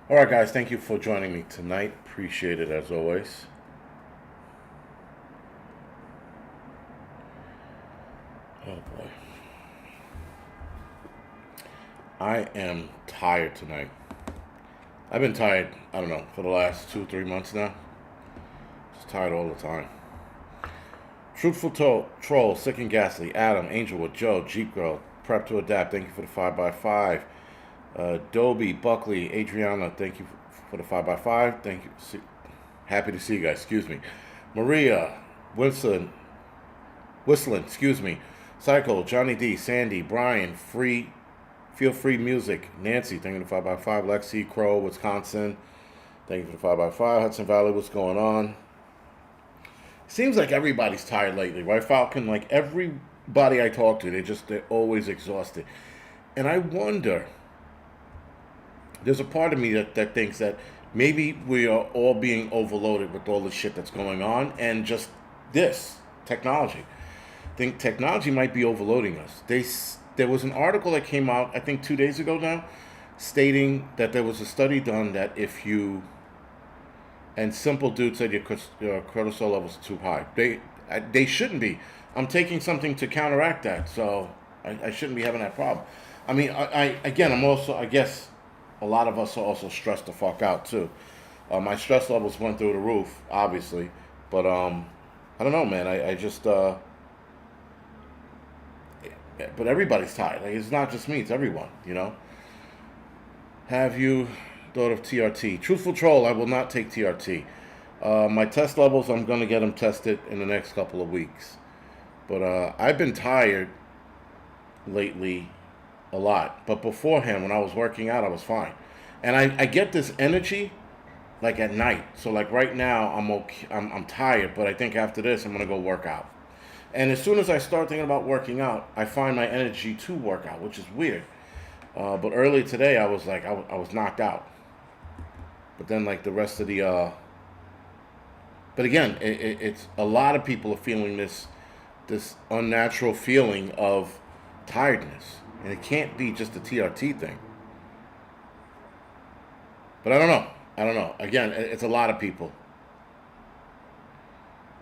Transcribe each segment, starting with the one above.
All right, guys, thank you for joining me tonight. Appreciate it as always. Oh boy, I am tired tonight. I've been tired, I don't know, for the last 2, 3 months now. Just tired all the time. Troll, Sick and Ghastly, Adam, Angelwood, Joe, Jeep Girl, Prep to Adapt, thank you for the 5x5. Dobie, Buckley, Adriana, thank you for the 5x5. Thank you. Happy to see you guys, excuse me. Maria, Winston, Whistling, excuse me. Psycho, Johnny D, Sandy, Brian, Feel Free Music, Nancy, thank you for the 5x5. Lexi, Crow, Wisconsin, thank you for the 5x5. Hudson Valley, what's going on? Seems like everybody's tired lately, right, Falcon? Like everybody I talk to, they're always exhausted. And I wonder, there's a part of me that thinks that maybe we are all being overloaded with all the shit that's going on and just this technology. I think technology might be overloading us. There was an article that came out, I think 2 days ago now, stating that there was a study done that if you and simple dude said your cortisol levels are too high. They shouldn't be. I'm taking something to counteract that, so I shouldn't be having that problem. I mean, again, I'm also, I guess a lot of us are also stressed the fuck out too. My stress levels went through the roof, obviously, but I don't know, man. I just but everybody's tired. Like it's not just me; it's everyone. You know. Have you thought of TRT? Truthful troll, I will not take TRT. My test levels, I'm gonna get them tested in the next couple of weeks. But I've been tired lately a lot. But beforehand, when I was working out, I was fine. And I get this energy like at night. So like right now, I'm okay. I'm tired, but I think after this, I'm gonna go work out. And as soon as I start thinking about working out, I find my energy to work out, which is weird. But early today, I was like, I was knocked out. But then like the rest of the, but again, it's a lot of people are feeling this unnatural feeling of tiredness, and it can't be just a TRT thing. But I don't know. I don't know. Again, it's a lot of people.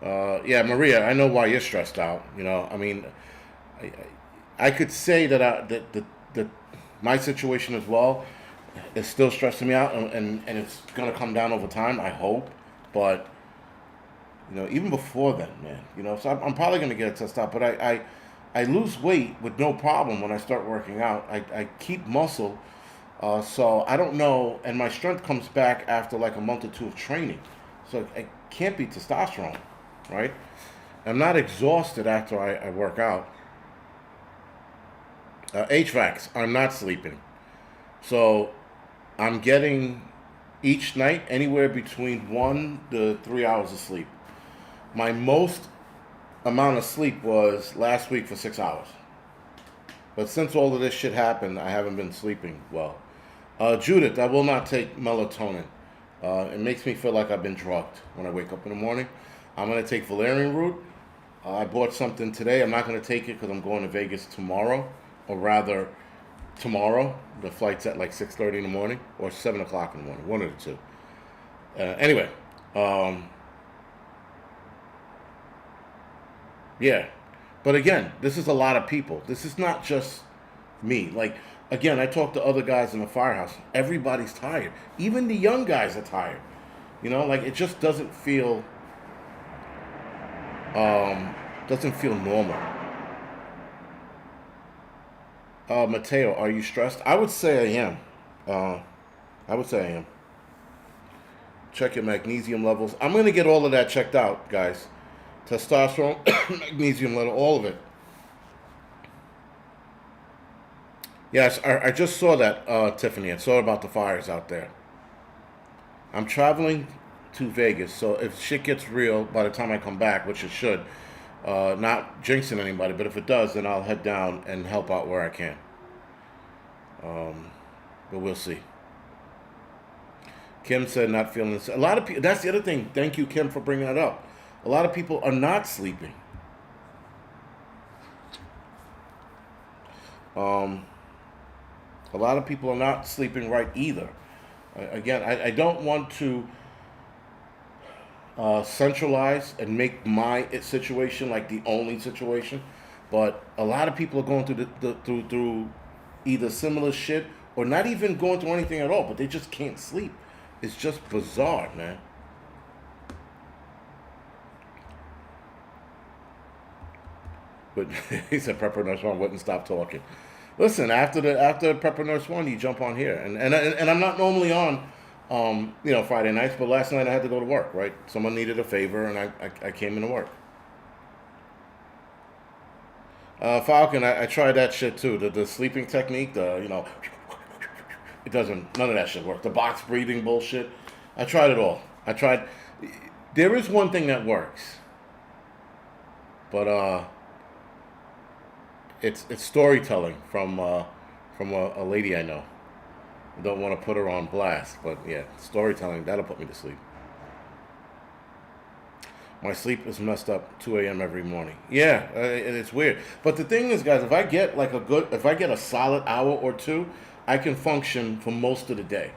Yeah, Maria, I know why you're stressed out. You know, I mean, I, I could say that that my situation as well is still stressing me out, and it's gonna come down over time. I hope, but even before then, man, so I'm probably gonna get a test out. But I lose weight with no problem when I start working out. I keep muscle, so I don't know, and my strength comes back after like a month or two of training. So it can't be testosterone, right? I'm not exhausted after I work out. HVACs, I'm not sleeping. So I'm getting each night anywhere between 1 to 3 hours of sleep. My most amount of sleep was last week for 6 hours. But since all of this shit happened, I haven't been sleeping well. Judith, I will not take melatonin. It makes me feel like I've been drugged when I wake up in the morning. I'm going to take valerian root. I bought something today. I'm not going to take it because I'm going to Vegas tomorrow, or rather, tomorrow. The flight's at like 6:30 in the morning or 7 o'clock in the morning, one of the two. Anyway, yeah. But again, this is a lot of people. This is not just me. Like, again, I talked to other guys in the firehouse. Everybody's tired. Even the young guys are tired. Like it just doesn't feel normal. Mateo, are you stressed? I would say I am. Uh, I would say I am. Check your magnesium levels. I'm going to get all of that checked out, guys. Testosterone, magnesium level, all of it. Yes, I just saw that, Tiffany. I saw about the fires out there. I'm traveling to Vegas, so if shit gets real by the time I come back, which it should, not jinxing anybody, but if it does, then I'll head down and help out where I can. But we'll see. Kim said not feeling this. A lot of people. That's the other thing. Thank you, Kim, for bringing that up. A lot of people are not sleeping. Um, a lot of people are not sleeping right either. Again, I don't want to centralize and make my situation like the only situation, but a lot of people are going through through either similar shit or not even going through anything at all, but they just can't sleep. It's just bizarre, man. But he said Prepper Nurse One wouldn't stop talking. Listen, after Prepper Nurse One, you jump on here, and I'm not normally on, Friday nights. But last night I had to go to work. Right, someone needed a favor, and I came into work. Falcon, I tried that shit too. The sleeping technique, it doesn't. None of that shit works. The box breathing bullshit. I tried it all. I tried. There is one thing that works, but it's storytelling from a lady I know. I don't want to put her on blast, but yeah, storytelling that'll put me to sleep. My sleep is messed up 2 a.m. every morning. Yeah, and it's weird. But the thing is, guys, if I get a solid hour or two, I can function for most of the day.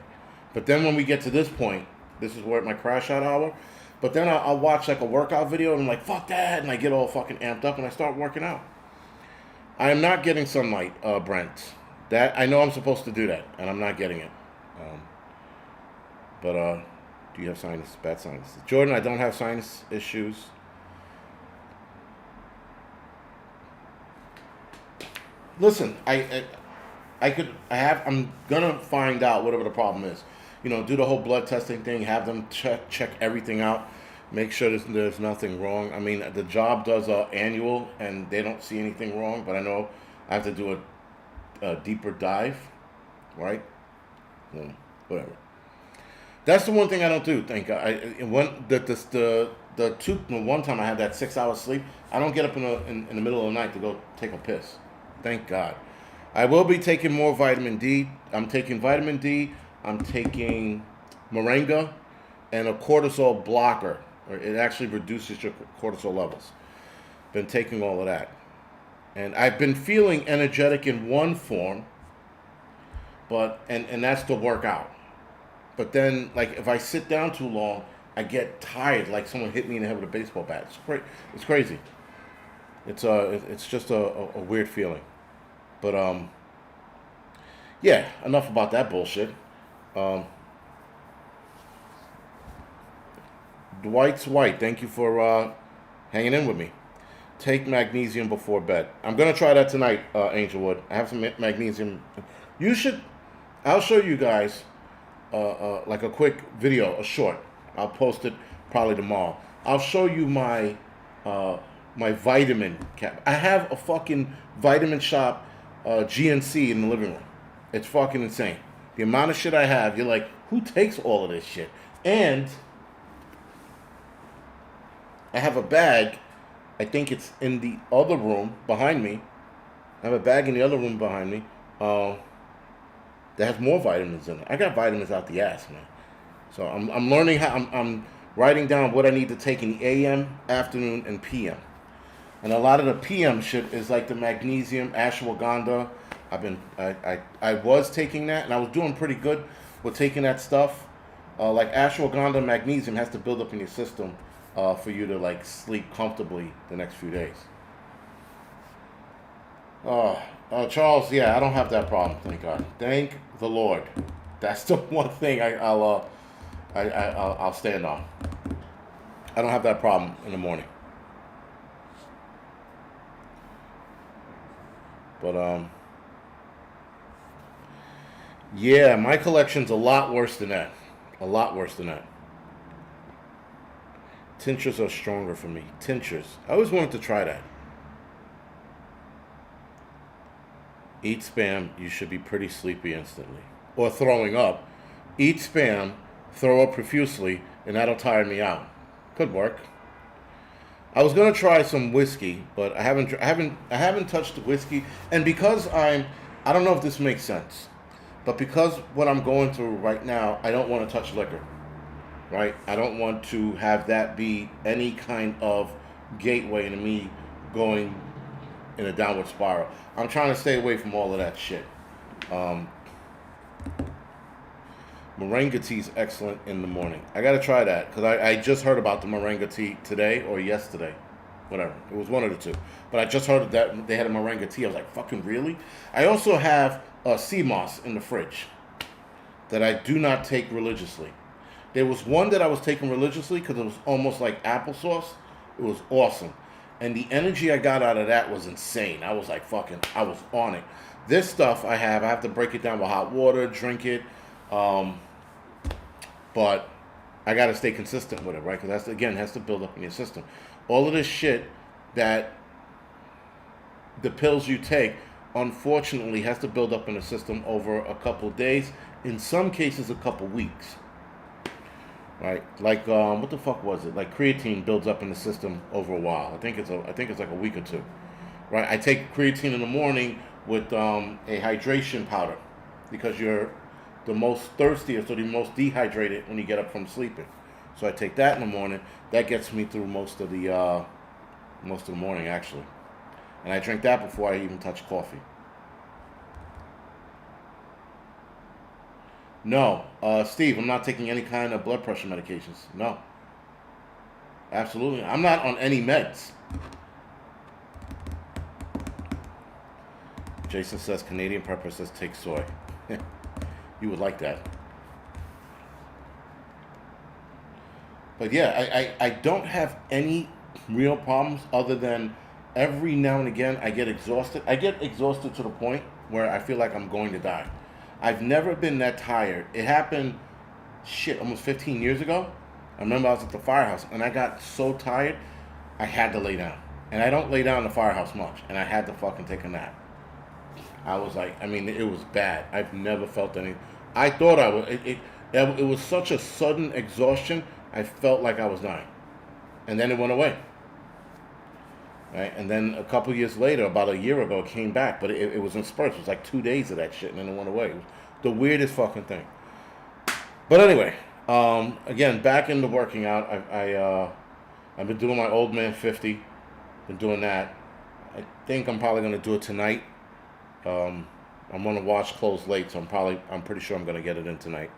But then when we get to this point, this is where my crash out hour. But then I'll watch like a workout video and I'm like, fuck that, and I get all fucking amped up and I start working out. I am not getting sunlight, Brent. That I know I'm supposed to do that, and I'm not getting it. But do you have sinus? Bad sinus. Jordan, I don't have sinus issues. Listen, I'm gonna find out whatever the problem is. Do the whole blood testing thing. Have them check everything out. Make sure there's nothing wrong. I mean, the job does annual, and they don't see anything wrong. But I know I have to do a deeper dive, right? Whatever. That's the one thing I don't do. Thank God. The one time I had that 6 hours sleep, I don't get up in the middle of the night to go take a piss. Thank God. I will be taking more vitamin D. I'm taking vitamin D. I'm taking moringa and a cortisol blocker. It actually reduces your cortisol levels. Been taking all of that. And I've been feeling energetic in one form, and that's to work out. But then, like, if I sit down too long, I get tired, like someone hit me in the head with a baseball bat. It's crazy. It's just a weird feeling. But yeah, enough about that bullshit. Dwight's White, thank you for hanging in with me. Take magnesium before bed. I'm gonna try that tonight, Angelwood. I have some magnesium. You should. I'll show you guys like a quick video, a short. I'll post it probably tomorrow. I'll show you my vitamin cap. I have a fucking vitamin shop GNC in the living room. It's fucking insane. The amount of shit I have, you're like, who takes all of this shit? And I have a bag. I think it's in the other room behind me. I have a bag in the other room behind me that has more vitamins in it. I got vitamins out the ass, man. So I'm learning how. I'm writing down what I need to take in the AM, afternoon, and PM. And a lot of the PM shit is like the magnesium, ashwagandha. I was taking that, and I was doing pretty good with taking that stuff. Like ashwagandha, magnesium has to build up in your system for you to like sleep comfortably the next few days. Charles, yeah, I don't have that problem. Thank God. Thank the Lord. That's the one thing I'll stand on. I don't have that problem in the morning. But yeah, my collection's a lot worse than that. A lot worse than that. Tinctures are stronger for me. Tinctures. I always wanted to try that. Eat Spam, you should be pretty sleepy instantly. Or throwing up. Eat Spam, throw up profusely, and that'll tire me out. Could work. I was gonna try some whiskey, but I haven't touched whiskey, and because I don't know if this makes sense, but because what I'm going through right now, I don't want to touch liquor, right? I don't want to have that be any kind of gateway into me going in a downward spiral. I'm trying to stay away from all of that shit. Moringa tea is excellent in the morning. I gotta try that because I just heard about the moringa tea today or yesterday, whatever. It was one of the two. But I just heard that they had a moringa tea. I was like, fucking really? I also have sea moss in the fridge that I do not take religiously. There was one that I was taking religiously because it was almost like applesauce. It was awesome. And the energy I got out of that was insane. I was like I was on it. This stuff I have to break it down with hot water, drink it. But I got to stay consistent with it, right? Because that's, again, has to build up in your system. All of this shit that the pills you take, unfortunately, has to build up in the system over a couple days. In some cases, a couple weeks. Right? Like, what the fuck was it? Like creatine builds up in the system over a while. I think it's like a week or two. Right? I take creatine in the morning with a hydration powder because you're the most thirstiest or the most dehydrated when you get up from sleeping. So I take that in the morning. That gets me through most of the morning actually, and I drink that before I even touch coffee. No, Steve, I'm not taking any kind of blood pressure medications. No, absolutely, I'm not on any meds. Jason says Canadian Prepper says take soy. You would like that. But yeah, I don't have any real problems other than every now and again I get exhausted. I get exhausted to the point where I feel like I'm going to die. I've never been that tired. It happened, almost 15 years ago. I remember I was at the firehouse and I got so tired, I had to lay down. And I don't lay down in the firehouse much. And I had to fucking take a nap. I was like, it was bad. I've never felt any. I thought I was. It was such a sudden exhaustion. I felt like I was dying, and then it went away. Right, and then a couple years later, about a year ago, it came back, but it was in spurts. It was like 2 days of that shit, and then it went away. It was the weirdest fucking thing. But anyway, again, back into working out. I've been doing my old man 50. Been doing that. I think I'm probably gonna do it tonight. I'm gonna wash clothes late, so I'm pretty sure I'm gonna get it in tonight.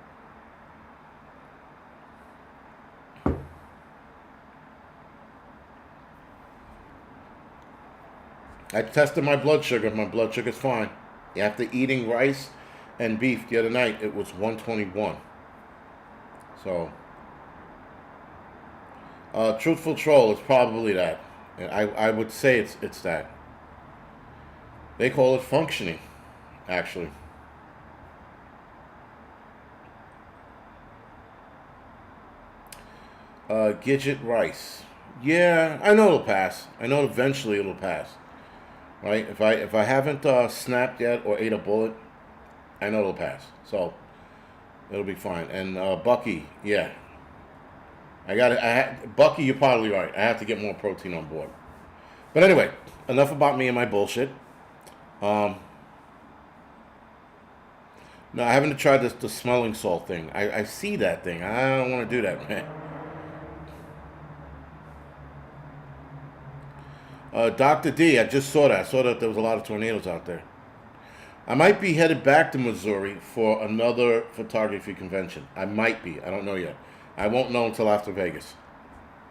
I tested my blood sugar. My blood sugar's fine. After eating rice and beef the other night, it was 121. So, truthful troll is probably that. And I would say it's that. They call it functioning, actually. Gidget rice. Yeah, I know it'll pass. I know eventually it'll pass. Right? If I haven't snapped yet or ate a bullet, I know it'll pass. So it'll be fine. And Bucky, yeah. Bucky, you're probably right. I have to get more protein on board. But anyway, enough about me and my bullshit. No, I haven't tried the smelling salt thing. I see that thing. I don't want to do that, man. Dr. D, I just saw that. I saw that there was a lot of tornadoes out there. I might be headed back to Missouri for another photography convention. I might be. I don't know yet. I won't know until after Vegas.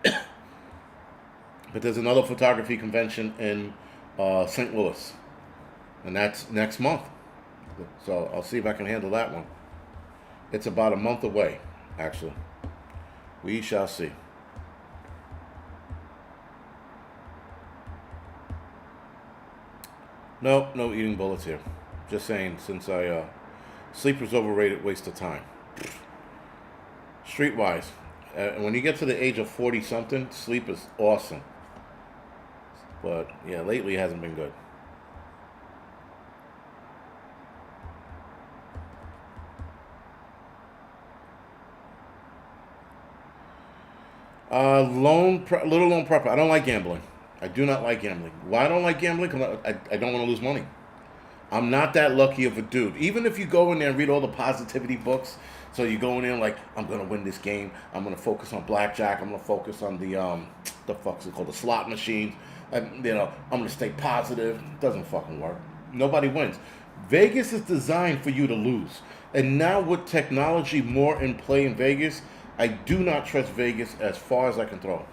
But there's another photography convention in St. Louis. And that's next month. So I'll see if I can handle that one. It's about a month away, actually. We shall see. Nope, no eating bullets here. Just saying, since sleep is overrated, waste of time. Streetwise, when you get to the age of 40-something, sleep is awesome. But, yeah, lately it hasn't been good. Little lone prepper. I don't like gambling. I do not like gambling. Why I don't like gambling? Because I don't want to lose money. I'm not that lucky of a dude. Even if you go in there and read all the positivity books, so you go in there like, I'm going to win this game. I'm going to focus on blackjack. I'm going to focus on the fuck's it called? The slot machines. I'm going to stay positive. It doesn't fucking work. Nobody wins. Vegas is designed for you to lose. And now with technology more in play in Vegas, I do not trust Vegas as far as I can throw.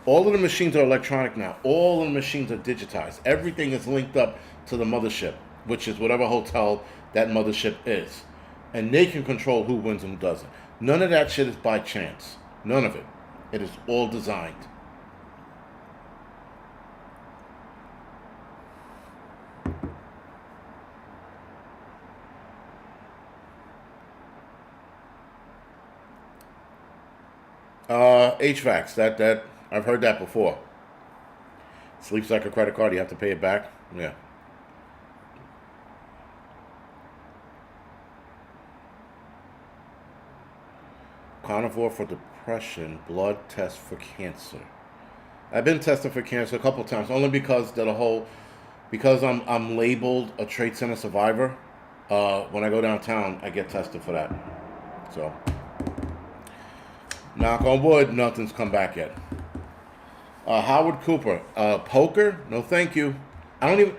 All of the machines are electronic now. All of the machines are digitized. Everything is linked up to the mothership, which is whatever hotel that mothership is. And they can control who wins and who doesn't. None of that shit is by chance. None of it. It is all designed. HVACs. That I've heard that before. Sleeps like a credit card. You have to pay it back. Yeah. Carnivore for depression. Blood test for cancer. I've been tested for cancer a couple times, only because because I'm labeled a trade center survivor. When I go downtown, I get tested for that. So, knock on wood, nothing's come back yet. Howard Cooper, poker? No, thank you. I don't even.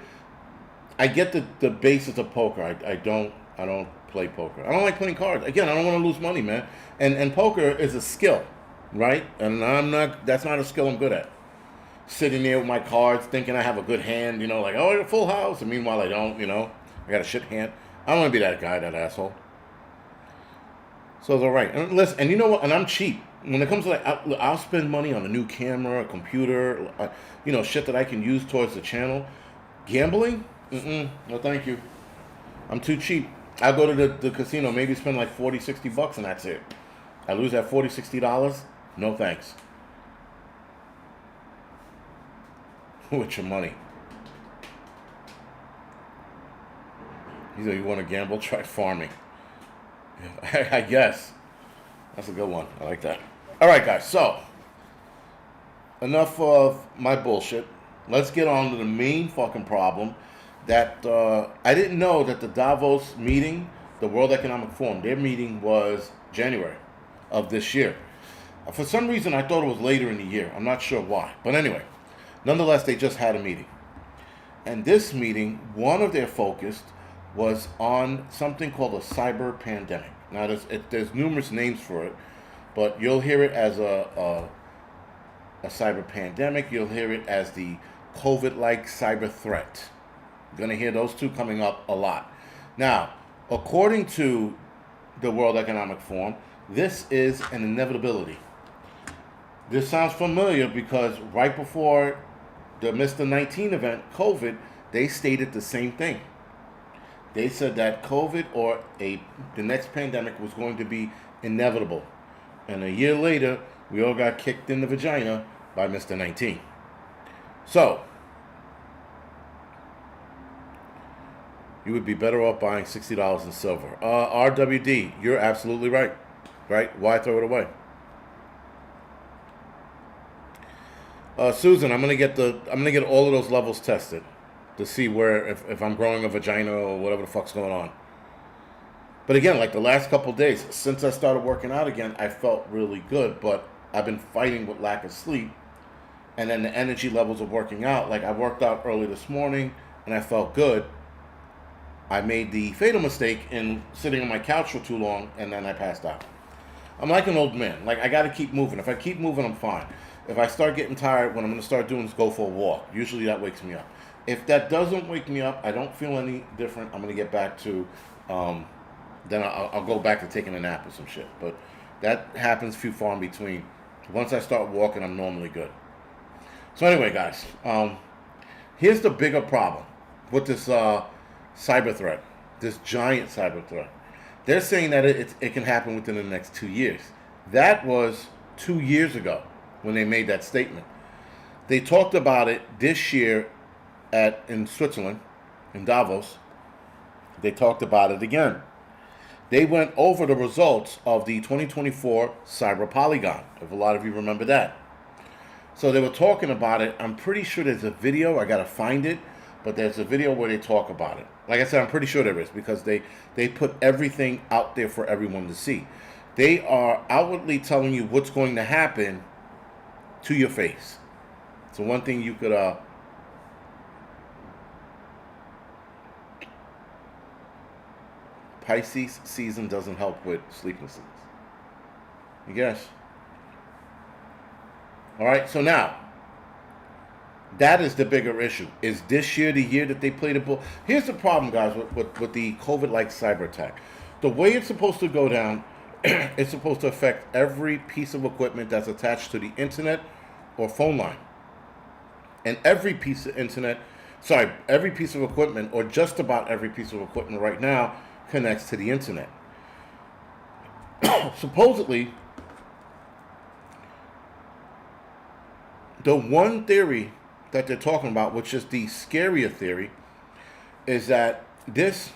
I get the basis of poker. I don't play poker. I don't like playing cards. Again, I don't want to lose money, man. And poker is a skill, right? And I'm not. That's not a skill I'm good at. Sitting there with my cards, thinking I have a good hand, like, oh, I got a full house, and meanwhile I don't, I got a shit hand. I don't want to be that guy, that asshole. So it's all right. And listen, and you know what? And I'm cheap. When it comes to I'll spend money on a new camera, a computer, shit that I can use towards the channel. Gambling? No, thank you. I'm too cheap. I go to the casino, maybe spend like $40-$60, and that's it. I lose that $40-$60. No thanks. With your money. You want to gamble? Try farming. I guess. That's a good one. I like that. All right, guys. So, enough of my bullshit. Let's get on to the main fucking problem. That I didn't know that the Davos meeting, the World Economic Forum, their meeting was January of this year. For some reason, I thought it was later in the year. I'm not sure why. But anyway, nonetheless, they just had a meeting. And this meeting, one of their focus was on something called a cyber pandemic. Now, there's numerous names for it, but you'll hear it as a cyber pandemic. You'll hear it as the COVID-like cyber threat. You're going to hear those two coming up a lot. Now, according to the World Economic Forum, this is an inevitability. This sounds familiar because right before the Mr. 19 event, COVID, they stated the same thing. They said that COVID or the next pandemic was going to be inevitable. And a year later, we all got kicked in the vagina by Mr. 19. So, you would be better off buying $60 in silver. RWD, you're absolutely right. Right? Why throw it away? Susan, I'm gonna get all of those levels tested to see where if I'm growing a vagina or whatever the fuck's going on. But again, like the last couple of days since I started working out again, I felt really good. But I've been fighting with lack of sleep, and then the energy levels of working out. Like I worked out early this morning and I felt good. I made the fatal mistake in sitting on my couch for too long, and then I passed out. I'm like an old man. Like I got to keep moving. If I keep moving, I'm fine. If I start getting tired, what I'm going to start doing is go for a walk. Usually that wakes me up. If that doesn't wake me up, I don't feel any different. I'm going to get back to, then I'll go back to taking a nap or some shit. But that happens few far in between. Once I start walking, I'm normally good. So anyway, guys, here's the bigger problem with this cyber threat, this giant cyber threat. They're saying that it can happen within the next 2 years. That was 2 years ago when they made that statement. They talked about it this year in Switzerland, in Davos. They talked about it again. They went over the results of the 2024 Cyber Polygon, if a lot of you remember that. So they were talking about it. I'm pretty sure there's a video. I got to find it. But there's a video where they talk about it. Like I said, I'm pretty sure there is because they put everything out there for everyone to see. They are outwardly telling you what's going to happen to your face. So one thing you could Pisces season doesn't help with sleeplessness. Yes. All right. So now, that is the bigger issue. Is this year the year that they play the ball? Here's the problem, guys, with the COVID-like cyber attack. The way it's supposed to go down, it's supposed to affect every piece of equipment that's attached to the internet or phone line. And every piece of every piece of equipment, or just about every piece of equipment right now, connects to the internet. Supposedly, the one theory that they're talking about, which is the scarier theory, is that this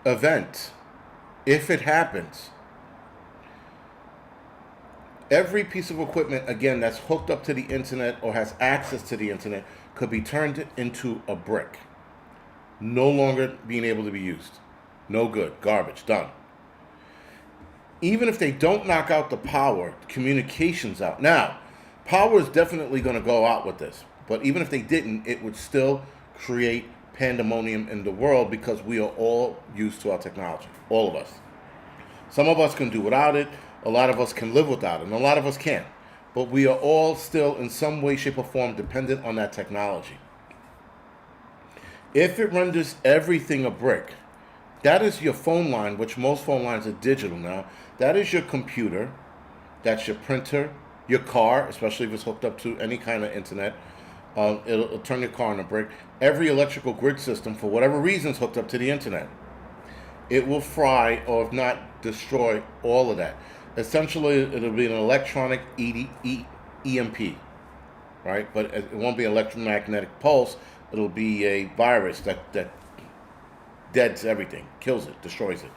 event, if it happens, every piece of equipment, again, that's hooked up to the internet or has access to the internet could be turned into a brick. No longer being able to be used. No good. Garbage. Done. Even if they don't knock out the power, communications out. Now, power is definitely going to go out with this. But even if they didn't, it would still create pandemonium in the world because we are all used to our technology. All of us. Some of us can do without it. A lot of us can live without it. And a lot of us can't. But we are all still in some way, shape, or form dependent on that technology. If it renders everything a brick, that is your phone line, which most phone lines are digital now. That is your computer. That's your printer. Your car, especially if it's hooked up to any kind of internet. It'll turn your car into a brick. Every electrical grid system, for whatever reason, is hooked up to the internet. It will fry, or if not, destroy all of that. Essentially, it'll be an electronic EMP, right? But it won't be an electromagnetic pulse. It'll be a virus that deads everything, kills it, destroys it.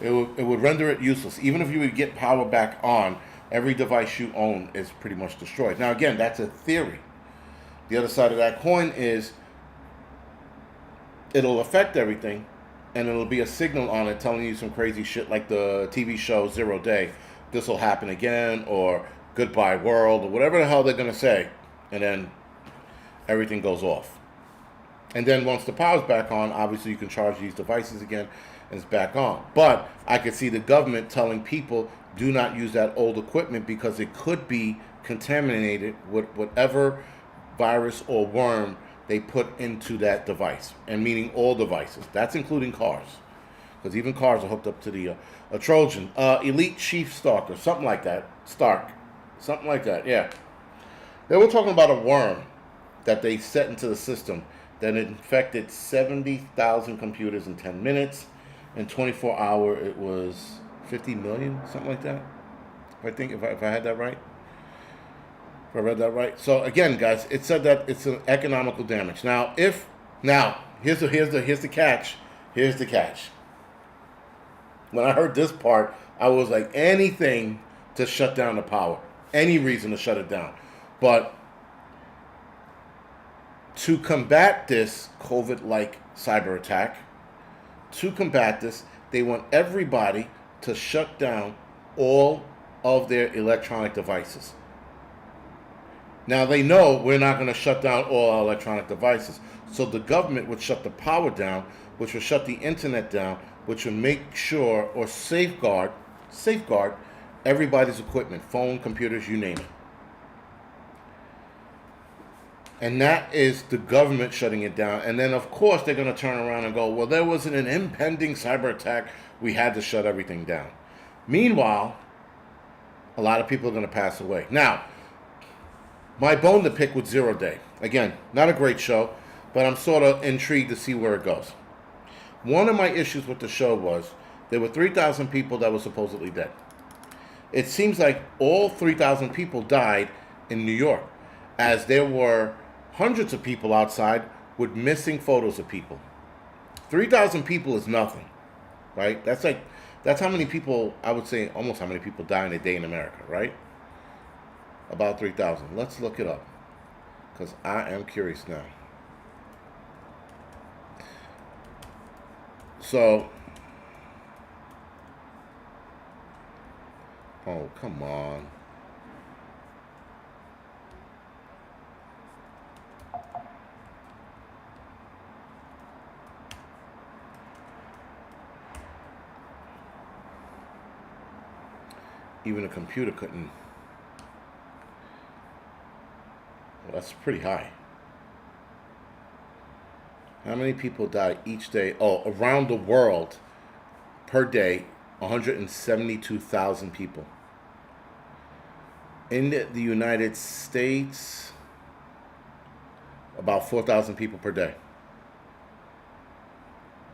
It would render it useless. Even if you would get power back on, every device you own is pretty much destroyed. Now, again, that's a theory. The other side of that coin is it'll affect everything, and it'll be a signal on it telling you some crazy shit like the TV show 0 Day. This will happen again, or goodbye world, or whatever the hell they're going to say. And then everything goes off. And then once the power's back on, obviously you can charge these devices again, and it's back on. But I could see the government telling people, do not use that old equipment because it could be contaminated with whatever virus or worm they put into that device. And meaning all devices. That's including cars. Because even cars are hooked up to the a Trojan. Elite Chief Stalker, something like that. Stark. Something like that, yeah. They were talking about a worm that they set into the system that infected 70,000 computers in 10 minutes. In 24 hours, it was 50 million, something like that. If I had that right. If I read that right. So again, guys, it said that it's an economical damage. Now, here's the catch. Here's the catch. When I heard this part, I was like, anything to shut down the power. Any reason to shut it down. But to combat this COVID-like cyber attack, they want everybody to shut down all of their electronic devices. Now, they know we're not going to shut down all our electronic devices. So the government would shut the power down, which would shut the internet down, which would make sure or safeguard everybody's equipment, phone, computers, you name it. And that is the government shutting it down. And then, of course, they're going to turn around and go, well, there was an impending cyber attack. We had to shut everything down. Meanwhile, a lot of people are going to pass away. Now, my bone to pick with 0 Day. Again, not a great show, but I'm sort of intrigued to see where it goes. One of my issues with the show was there were 3,000 people that were supposedly dead. It seems like all 3,000 people died in New York, as there were hundreds of people outside with missing photos of people. 3,000 people is nothing, right? That's how many people, I would say almost how many people die in a day in America, right? About 3,000. Let's look it up, because I am curious now. So, oh, come on. Even a computer couldn't. Well, that's pretty high. How many people die each day? Oh, around the world per day, 172,000 people. In the United States, about 4,000 people per day.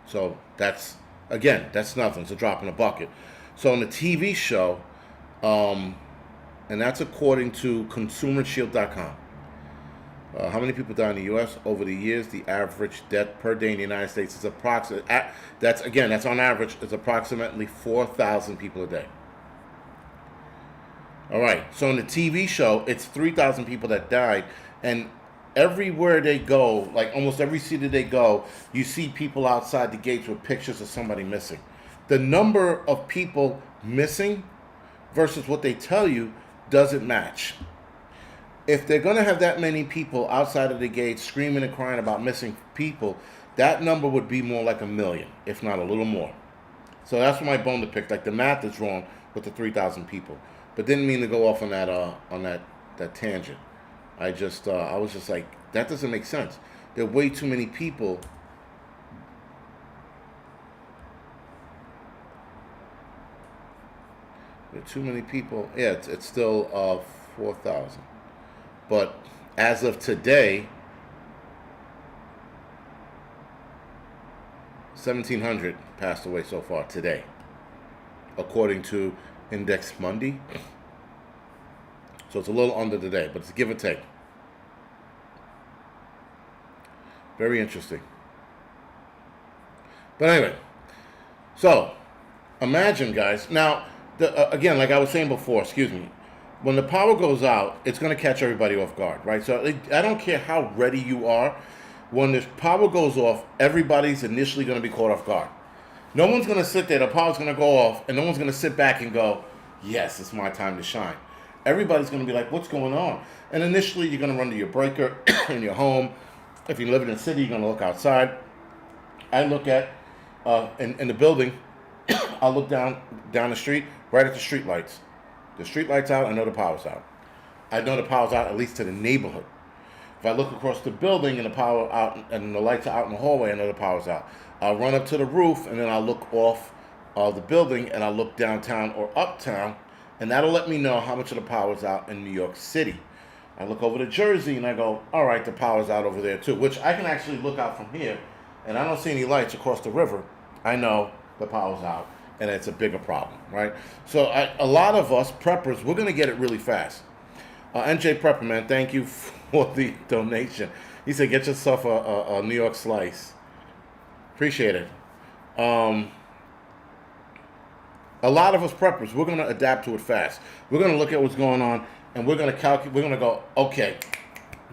So that's, again, that's nothing. It's a drop in a bucket. So on the TV show, and that's according to consumershield.com. How many people die in the U.S. over the years? The average death per day in the United States is approximately, that's on average, is approximately 4,000 people a day. All right, so in the TV show, it's 3,000 people that died, and everywhere they go, like almost every city they go, you see people outside the gates with pictures of somebody missing. The number of people missing versus what they tell you doesn't match. If they're going to have that many people outside of the gates screaming and crying about missing people, that number would be more like 1 million, if not a little more. So that's my bone to pick. Like, the math is wrong with the 3,000 people. But didn't mean to go off on that tangent. I was just like, that doesn't make sense. There are way too many people. There are too many people. Yeah, it's still 4,000. But as of today, 1,700 passed away so far today, according to Index Monday. So it's a little under today, but it's give or take. Very interesting. But anyway, so imagine, guys. Now, again, like I was saying before, excuse me, when the power goes out, it's going to catch everybody off guard, right? So I don't care how ready you are. When the power goes off, everybody's initially going to be caught off guard. No one's going to sit there, the power's going to go off, and no one's going to sit back and go, yes, it's my time to shine. Everybody's going to be like, what's going on? And initially, you're going to run to your breaker in your home. If you live in the city, you're going to look outside. I look at, in the building, I'll look down the street, right at the street lights. The street lights out, I know the power's out. I know the power's out at least to the neighborhood. If I look across the building and the power out and the lights are out in the hallway, I know the power's out. I'll run up to the roof and then I'll look off the building and I'll look downtown or uptown, and that'll let me know how much of the power's out in New York City. I look over to Jersey and I go, all right, the power's out over there too, which I can actually look out from here and I don't see any lights across the river. I know the power's out and it's a bigger problem, right? So a lot of us preppers, we're going to get it really fast. NJ Prepper, man, thank you for the donation. He said, get yourself a New York slice. Appreciate it. A lot of us preppers, we're going to adapt to it fast. We're going to look at what's going on, and we're going to calculate. We're going to go, okay,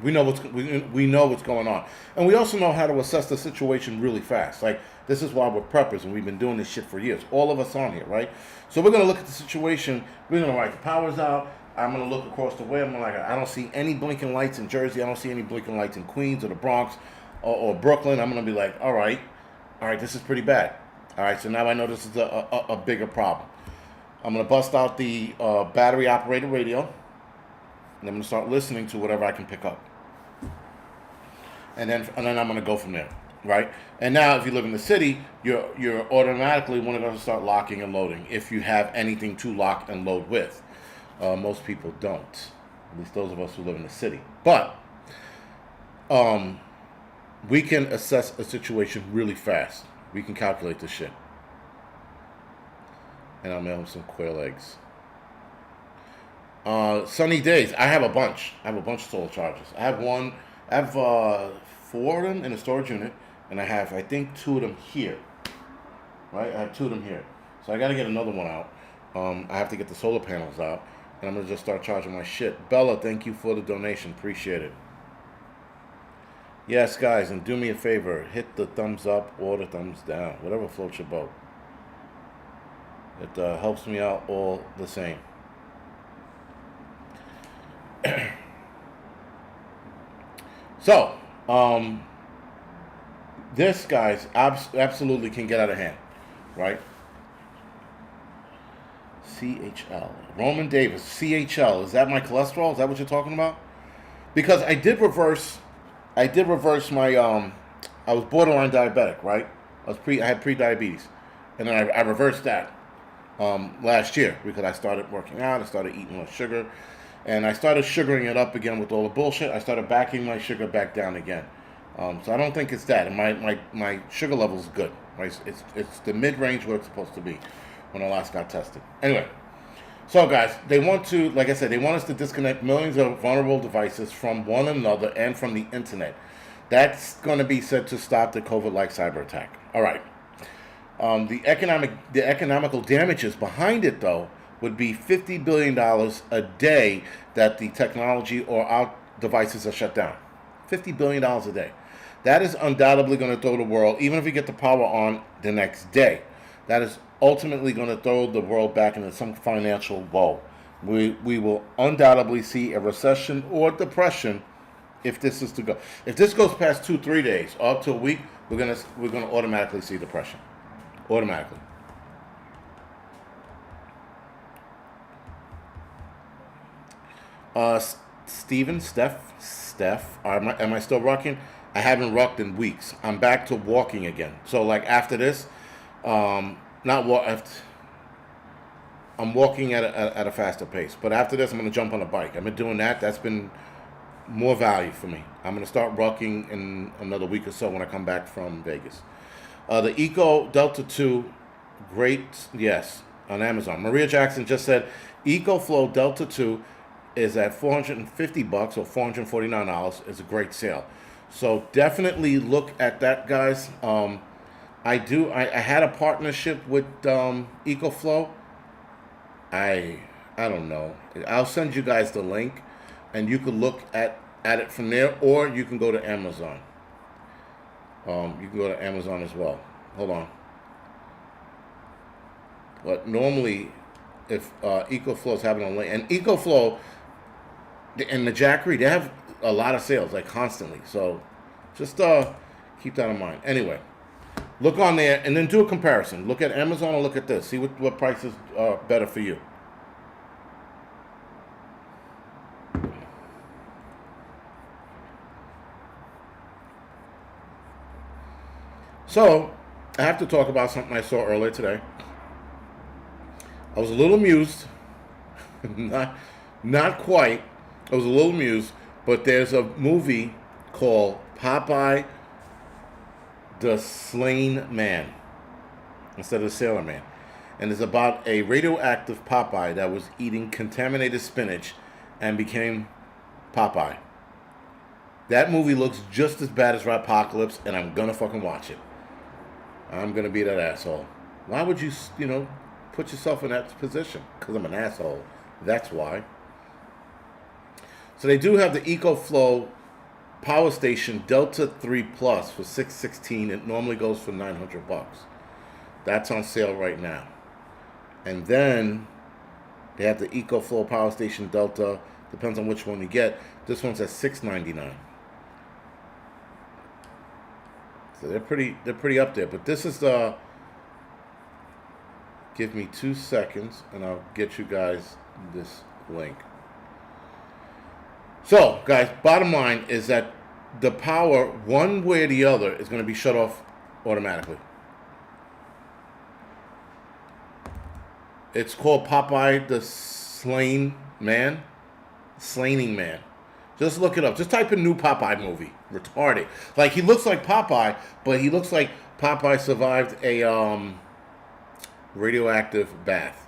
we know what's going on, and we also know how to assess the situation really fast. Like, this is why we're preppers, and we've been doing this shit for years. All of us on here, right? So we're going to look at the situation. We're going to write the power's out. I'm going to look across the way. I'm like, I don't see any blinking lights in Jersey. I don't see any blinking lights in Queens or the Bronx or Brooklyn. I'm going to be like, all right, this is pretty bad. All right, so now I know this is a bigger problem. I'm going to bust out the battery-operated radio, and I'm going to start listening to whatever I can pick up. And then I'm going to go from there, right? And now if you live in the city, you're automatically going to start locking and loading if you have anything to lock and load with. Most people don't, at least those of us who live in the city. But we can assess a situation really fast. We can calculate this shit. And I'll mail him some quail eggs. Sunny days. I have a bunch. Of solar chargers. I have 4 of them in a storage unit, and I have, I think, 2 of them here. Right? I have 2 of them here. So I got to get another one out. I have to get the solar panels out, and I'm going to just start charging my shit. Bella, thank you for the donation. Appreciate it. Yes, guys, and do me a favor. Hit the thumbs up or the thumbs down. Whatever floats your boat. It helps me out all the same. So, this, guys, absolutely can get out of hand, right? CHL. Roman Davis, CHL. Is that my cholesterol? Is that what you're talking about? Because I did reverse my I was borderline diabetic, right? I had pre-diabetes, and then I reversed that last year because I started working out, I started eating less sugar, and I started sugaring it up again with all the bullshit. I started backing my sugar back down again. So I don't think it's that. And my sugar level is good. Right? It's the mid-range where it's supposed to be when I last got tested. Anyway, so guys, they want to, like I said, they want us to disconnect millions of vulnerable devices from one another and from the internet. That's going to be said to stop the COVID-like cyber attack. All right. The economical damages behind it, though, would be $50 billion a day that the technology or our devices are shut down. $50 billion a day. That is undoubtedly going to throw the world, even if we get the power on the next day, that is ultimately going to throw the world back into some financial woe. We will undoubtedly see a recession or depression if this is to go. If this goes past 2-3 days, or up to a week, we're gonna automatically see depression. Automatically. Steph, am I still rocking? I haven't rocked in weeks. I'm back to walking again. So like after this, I'm walking at a faster pace. But after this, I'm gonna jump on a bike. I've been doing that. That's been more value for me. I'm gonna start rocking in another week or so when I come back from Vegas. The Eco Delta 2, great, yes, on Amazon. Maria Jackson just said EcoFlow Delta 2 is at $450 or $449. Is a great sale. So definitely look at that, guys. I had a partnership with EcoFlow. I don't know. I'll send you guys the link, and you can look at it from there, or you can go to Amazon. You can go to Amazon as well. Hold on. But normally, if EcoFlow is having a link, and EcoFlow and the Jackery, they have a lot of sales, like constantly. So just keep that in mind. Anyway, look on there and then do a comparison. Look at Amazon and look at this. See what prices are better for you. So, I have to talk about something I saw earlier today. I was a little amused. Not quite. I was a little amused, but there's a movie called Popeye the Slain Man instead of Sailor Man. And it's about a radioactive Popeye that was eating contaminated spinach and became Popeye. That movie looks just as bad as Rapocalypse, and I'm gonna fucking watch it. I'm gonna be that asshole. Why would you, put yourself in that position? Because I'm an asshole. That's why. So they do have the EcoFlow Power Station Delta 3 Plus for $616. It normally goes for $900. That's on sale right now. And then they have the EcoFlow Power Station Delta. Depends on which one you get. This one's at $699. So they're pretty up there. But this is the. Give me 2 seconds, and I'll get you guys this link. So, guys, bottom line is that the power, one way or the other, is going to be shut off automatically. It's called Popeye the Slaying Man. Just look it up. Just type in new Popeye movie. Retarded. Like, he looks like Popeye, but he looks like Popeye survived a radioactive bath.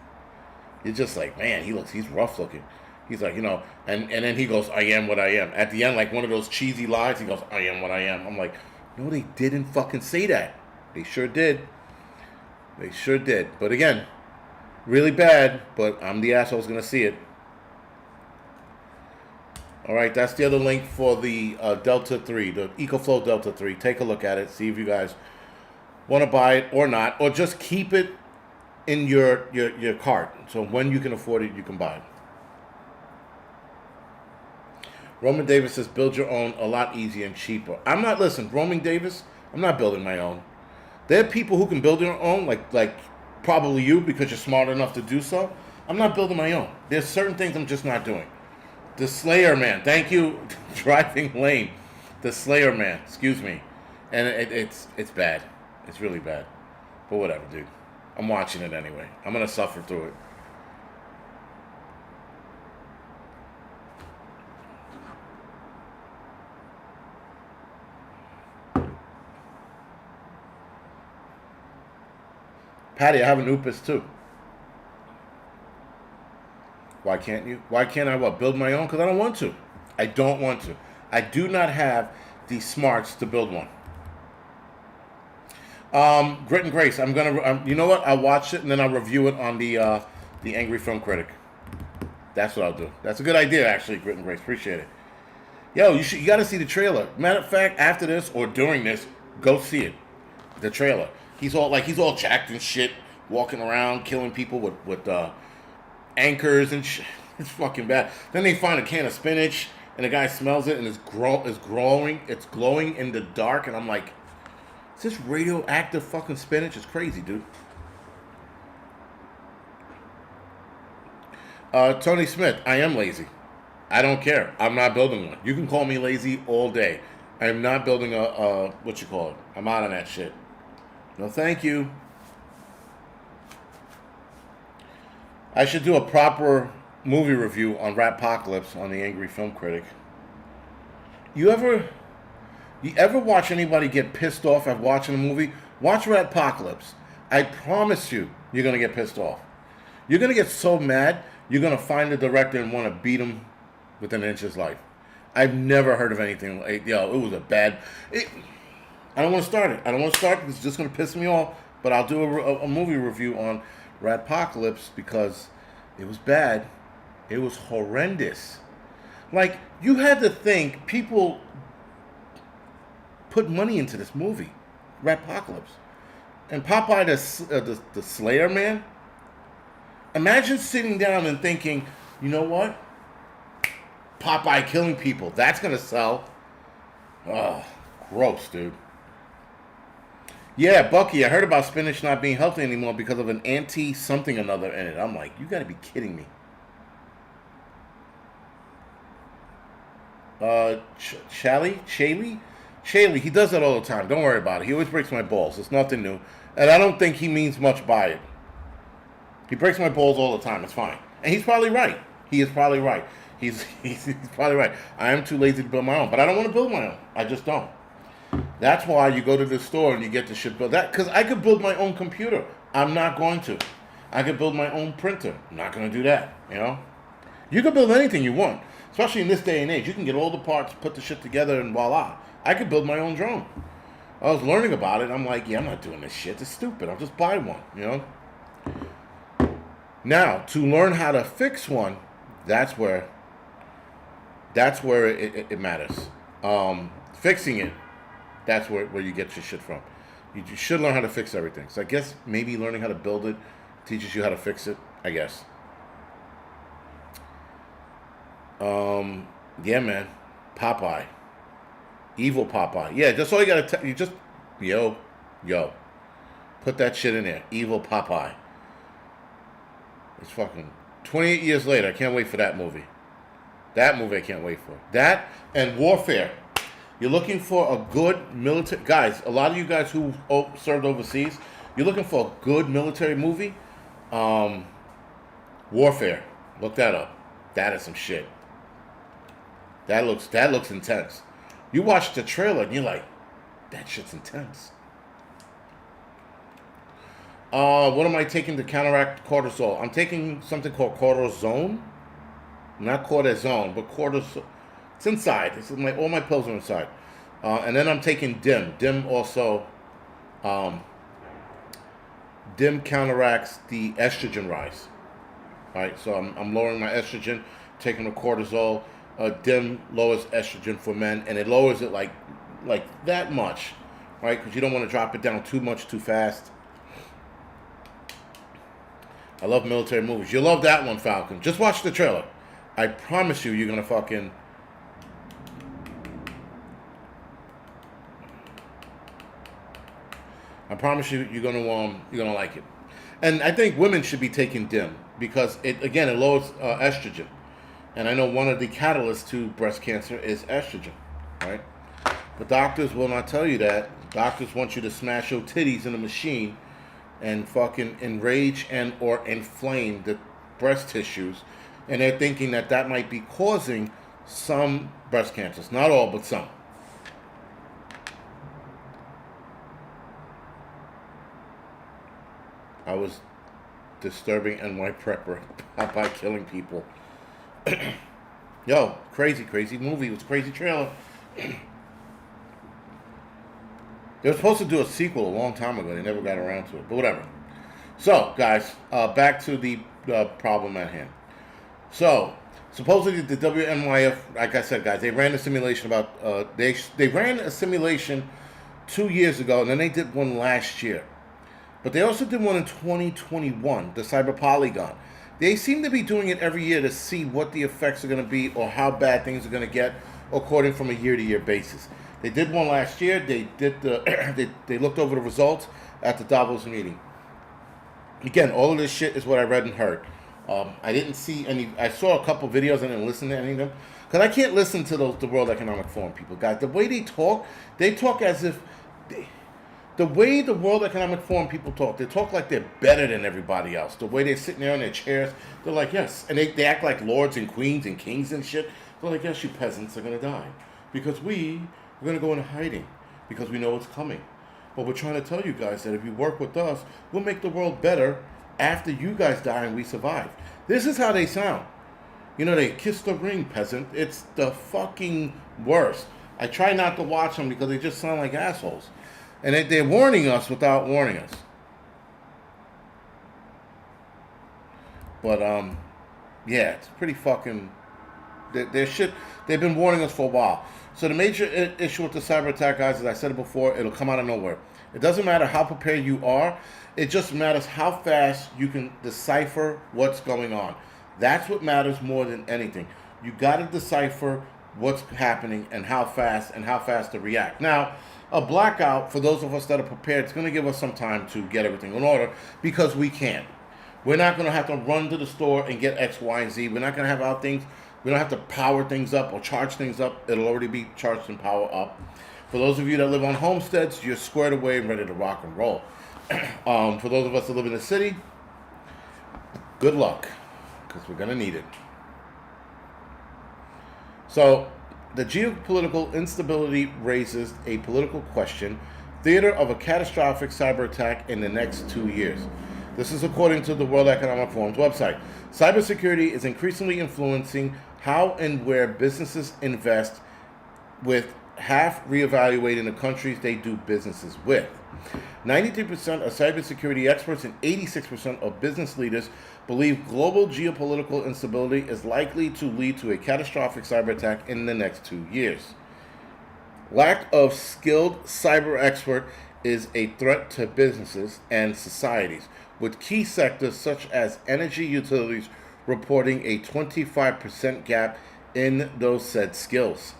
You're just like, man, he's rough looking. He's like, and then he goes, I am what I am. At the end, like one of those cheesy lines, he goes, I am what I am. I'm like, no, they didn't fucking say that. They sure did. But again, really bad, but I'm the asshole who's going to see it. All right, that's the other link for the Delta 3, the EcoFlow Delta 3. Take a look at it. See if you guys want to buy it or not, or just keep it in your cart. So when you can afford it, you can buy it. Roman Davis says, build your own, a lot easier and cheaper. Roman Davis, I'm not building my own. There are people who can build their own, like probably you, because you're smart enough to do so. I'm not building my own. There's certain things I'm just not doing. The Slayer Man. Thank you, Driving Lane. The Slayer Man. Excuse me. And it's bad. It's really bad. But whatever, dude. I'm watching it anyway. I'm gonna suffer through it. Patty, I have an Upus too. Why can't you? Why can't I what? Build my own? Because I don't want to. I don't want to. I do not have the smarts to build one. Grit and Grace. I'm gonna. You know what? I'll watch it and then I'll review it on the Angry Film Critic. That's what I'll do. That's a good idea, actually. Grit and Grace. Appreciate it. Yo, you got to see the trailer. Matter of fact, after this or during this, go see it. The trailer. He's all jacked and shit, walking around killing people with anchors and shit. It's fucking bad. Then they find a can of spinach and the guy smells it and it's growing. It's glowing in the dark and I'm like, is this radioactive fucking spinach? It's crazy, dude. Tony Smith, I am lazy. I don't care. I'm not building one. You can call me lazy all day. I am not building a what you call it. I'm out on that shit. No, thank you. I should do a proper movie review on Ratpocalypse on the Angry Film Critic. You ever watch anybody get pissed off at watching a movie? Watch Ratpocalypse. I promise you're gonna get pissed off. You're gonna get so mad, you're gonna find the director and want to beat him within an inch of his life. I've never heard of anything like, yo, it was a bad. I don't want to start it. I don't want to start because it's just going to piss me off. But I'll do a movie review on Ratpocalypse because it was bad. It was horrendous. Like, you had to think people put money into this movie, Ratpocalypse. And Popeye the Slayer Man. Imagine sitting down and thinking, you know what? Popeye killing people. That's going to sell. Oh, gross, dude. Yeah, Bucky, I heard about spinach not being healthy anymore because of an anti-something another in it. I'm like, you gotta be kidding me. Chaley, he does that all the time. Don't worry about it. He always breaks my balls. It's nothing new. And I don't think he means much by it. He breaks my balls all the time. It's fine. And he's probably right. He is probably right. He's probably right. I am too lazy to build my own. But I don't want to build my own. I just don't. That's why you go to the store and you get the shit built. Because I could build my own computer. I'm not going to. I could build my own printer. I'm not going to do that. You know? You can build anything you want. Especially in this day and age. You can get all the parts, put the shit together, and voila. I could build my own drone. I was learning about it. I'm like, yeah, I'm not doing this shit. It's stupid. I'll just buy one. You know? Now, to learn how to fix one, that's where it matters. Fixing it, that's where you get your shit from. You should learn how to fix everything. So I guess maybe learning how to build it teaches you how to fix it, I guess. Yeah, man. Popeye. Evil Popeye. Yeah, that's all you gotta you just, yo. Put that shit in there. Evil Popeye. It's fucking 28 years later. I can't wait for that movie. That movie I can't wait for. That and Warfare. You're looking for a good military... Guys, a lot of you guys who served overseas, you're looking for a good military movie? Warfare. Look that up. That is some shit. That looks intense. You watch the trailer and you're like, that shit's intense. What am I taking to counteract cortisol? I'm taking something called cortisone. Not cortisone, but cortisol. It's inside. It's like all my pills are inside. And then I'm taking DIM. DIM also, DIM counteracts the estrogen rise. All right, so I'm lowering my estrogen, taking the cortisol. DIM lowers estrogen for men, and it lowers it like that much, right? Because you don't want to drop it down too much too fast. I love military movies. You'll love that one, Falcon. Just watch the trailer. I promise you're gonna fucking... I promise you're gonna like it. And I think women should be taking DIM. because it lowers estrogen, and I know one of the catalysts to breast cancer is estrogen, right? But doctors will not tell you that. Doctors want you to smash your titties in a machine and fucking enrage and or inflame the breast tissues, and they're thinking that that might be causing some breast cancers, not all, but some. I was disturbing NY prepper by killing people. Yo, crazy movie. It was a crazy trailer. They were supposed to do a sequel a long time ago. They never got around to it, but whatever. So, guys, back to the problem at hand. So, supposedly the WNYF, like I said, guys, they ran a simulation about they ran a simulation 2 years ago, and then they did one last year. But they also did one in 2021, the Cyber Polygon. They seem to be doing it every year to see what the effects are going to be or how bad things are going to get, according from a year-to-year basis. They did one last year. They did they looked over the results at the Davos meeting. Again, all of this shit is what I read and heard. I didn't see any. I saw a couple videos. I didn't listen to any of them because I can't listen to the World Economic Forum people, guys. The way they talk as if the way the World Economic Forum people talk, they talk like they're better than everybody else. The way they're sitting there in their chairs, they're like, yes, and they act like lords and queens and kings and shit. They're like, yes, you peasants are gonna die because we're gonna go into hiding because we know it's coming. But we're trying to tell you guys that if you work with us, we'll make the world better after you guys die and we survive. This is how they sound. You know, they kiss the ring, peasant. It's the fucking worst. I try not to watch them because they just sound like assholes. And they're warning us without warning us. But, yeah, it's pretty fucking... They're shit. They've been warning us for a while. So the major issue with the cyber attack, guys, as I said it before, it'll come out of nowhere. It doesn't matter how prepared you are. It just matters how fast you can decipher what's going on. That's what matters more than anything. You got to decipher what's happening and how fast to react. Now, a blackout, for those of us that are prepared, it's going to give us some time to get everything in order because we can. We're not going to have to run to the store and get X, Y, and Z. We're not going to have our things. We don't have to power things up or charge things up. It'll already be charged and power up. For those of you that live on homesteads, you're squared away and ready to rock and roll. For those of us that live in the city, good luck, because we're going to need it. So, the geopolitical instability raises a political question, theater of a catastrophic cyber attack in the next 2 years. This is according to the World Economic Forum's website. Cybersecurity is increasingly influencing how and where businesses invest, with half reevaluating the countries they do businesses with. 93% of cybersecurity experts and 86% of business leaders believe global geopolitical instability is likely to lead to a catastrophic cyber attack in the next 2 years. Lack of skilled cyber expert is a threat to businesses and societies, with key sectors such as energy utilities reporting a 25% gap in those said skills.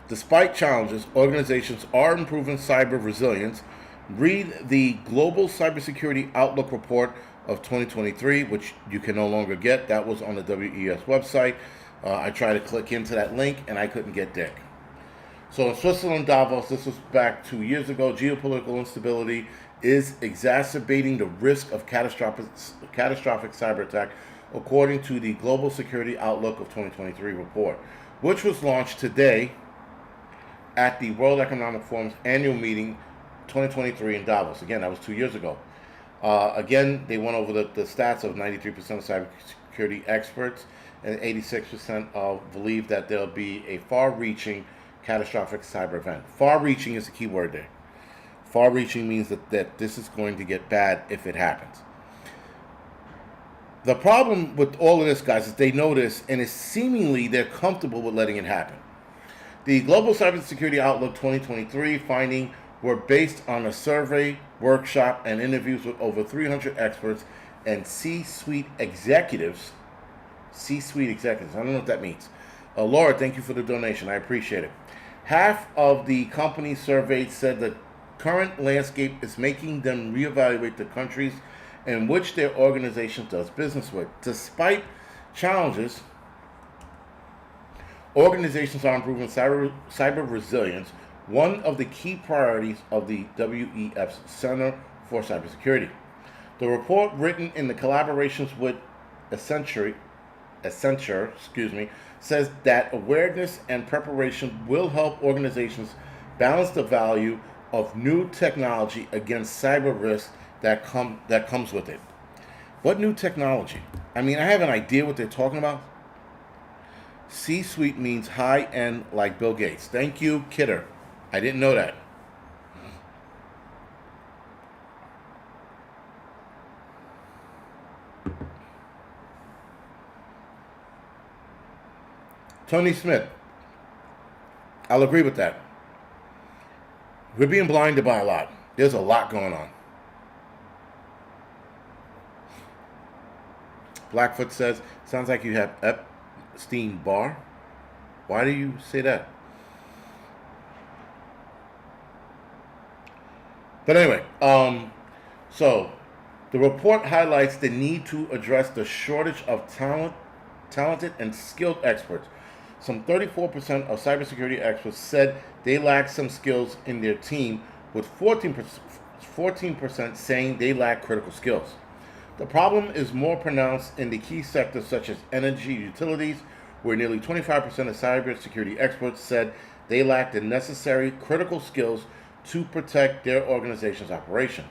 Despite challenges, organizations are improving cyber resilience. Read the Global Cybersecurity Outlook Report of 2023, which you can no longer get. That was on the WES website. I tried to click into that link and I couldn't get dick. So in Switzerland, Davos, this was back 2 years ago, geopolitical instability is exacerbating the risk of catastrophic cyber attack, according to the Global Security Outlook of 2023 report, which was launched today at the World Economic Forum's annual meeting 2023 in Davos. Again, that was 2 years ago. Again, they went over the stats of 93% of cybersecurity experts and 86% believe that there'll be a far-reaching catastrophic cyber event. Far-reaching is the key word there. Far-reaching means that this is going to get bad if it happens. The problem with all of this, guys, is they know this, and it's seemingly they're comfortable with letting it happen. The Global Cybersecurity Outlook 2023 findings were based on a survey, workshop, and interviews with over 300 experts and C-suite executives. C-suite executives. I don't know what that means. Laura, thank you for the donation. I appreciate it. Half of the companies surveyed said the current landscape is making them reevaluate the countries in which their organization does business with. Despite challenges, organizations are improving cyber resilience, one of the key priorities of the WEF's Center for Cybersecurity. The report, written in the collaborations with Accenture, says that awareness and preparation will help organizations balance the value of new technology against cyber risks that comes with it. What new technology? I mean, I have an idea what they're talking about. C-suite means high end, like Bill Gates. Thank you, Kidder. I didn't know that. Tony Smith, I'll agree with that. We're being blinded by a lot. There's a lot going on. Blackfoot says, sounds like you have Epstein-Barr. Why do you say that? But anyway, so the report highlights the need to address the shortage of talented and skilled experts. Some 34% of cybersecurity experts said they lack some skills in their team, with 14% saying they lack critical skills. The problem is more pronounced in the key sectors such as energy utilities, where nearly 25% of cybersecurity experts said they lack the necessary critical skills to protect their organization's operation.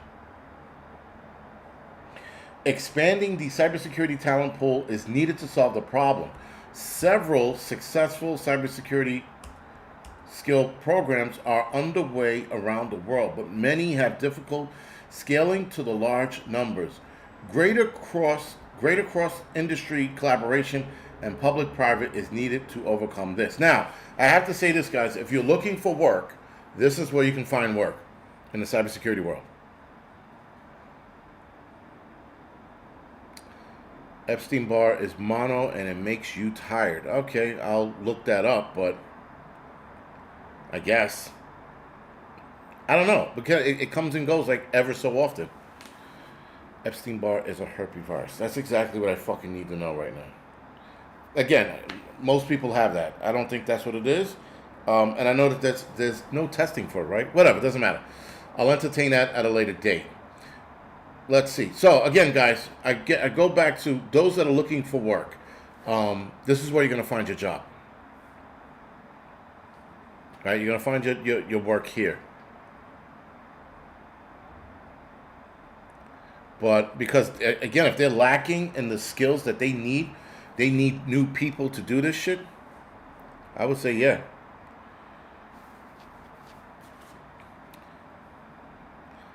Expanding the cybersecurity talent pool is needed to solve the problem. Several successful cybersecurity skill programs are underway around the world, but many have difficulty scaling to the large numbers. Greater cross-industry collaboration and public-private is needed to overcome this. Now, I have to say this, guys. If you're looking for work, this is where you can find work in the cybersecurity world. Epstein-Barr is mono and it makes you tired. Okay, I'll look that up, but I guess. I don't know, because it comes and goes like ever so often. Epstein-Barr is a herpesvirus. That's exactly what I fucking need to know right now. Again, most people have that. I don't think that's what it is. And I know that there's no testing for it, right? Whatever, it doesn't matter. I'll entertain that at a later date. Let's see. So, again, guys, I go back to those that are looking for work. This is where you're going to find your job. Right? You're going to find your work here. But because, again, if they're lacking in the skills that they need new people to do this shit, I would say, yeah.